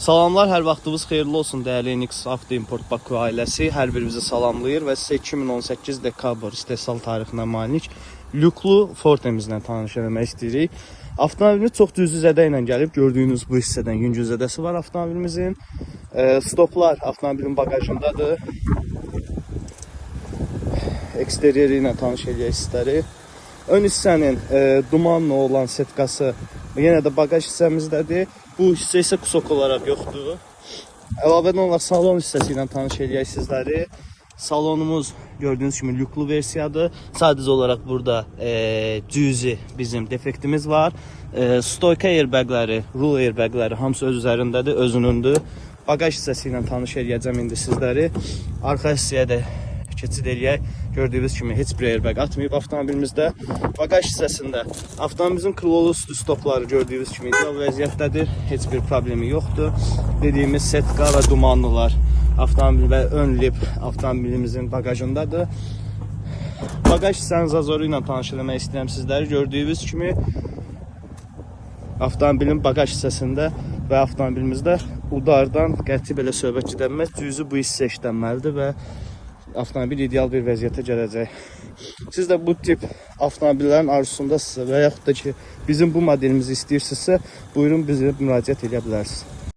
Salamlar, hər vaxtınız xeyirli olsun dəyərli NX Avto Import Baku ailəsi. Hər birinizi salamlayır və sizə 2018 dekabr istehsal tarixinə malik lüklu Fortemizlə tanış eləmək istəyirik. Avtomobilimiz çox düzlü zədə ilə gəlib. Gördüyünüz bu hissədən yüngül zədəsi var avtomobilimizin. Stoplar avtomobilin bagajındadır. Eksteryeri ilə tanış eləyək sizləri. Ön hissənin dumanlı olan setkası yenə də bagaj hissəmizdədir. Bu hissə isə kusok olaraq yoxdur. Əlavədən olaraq salon hissəsi ilə tanış eləyək sizləri. Salonumuz gördüyünüz kimi lüklü versiyadır. Sadəcə olaraq burada cüzi bizim defektimiz var. Stoyka airbagləri, rul airbagləri hamısı öz üzərindədir, özünündür. Bagaj hissəsi ilə tanış eləyəcəm indi sizləri. Arxa hissəyə də keçid eləyək. Gördüyünüz kimi heç bir airbag atmayıb avtomobilimizdə. Bagaj hissəsində avtomobilimizin klolu üstü stopları gördüyünüz kimi ideal vəziyyətdədir. Heç bir problemi yoxdur. Dediyimiz setka və dumanlılar avtomobil və ön lip avtomobilimizin bagajındadır. Bagaj hissənin zazoru ilə tanış eləmək istəyirəm sizləri. Gördüyünüz kimi avtomobilin bagaj hissəsində və avtomobilimizdə udardan qəti belə söhbət gedilməz. Cüzi bu hissə işlənməlidir və avtomobil ideal bir vəziyyətə gələcək. Siz də bu tip avtomobillərin arzusundasınızsa və yaxud da ki bizim bu modelimizi istəyirsinizsə, buyurun bizə müraciət edə bilərsiniz.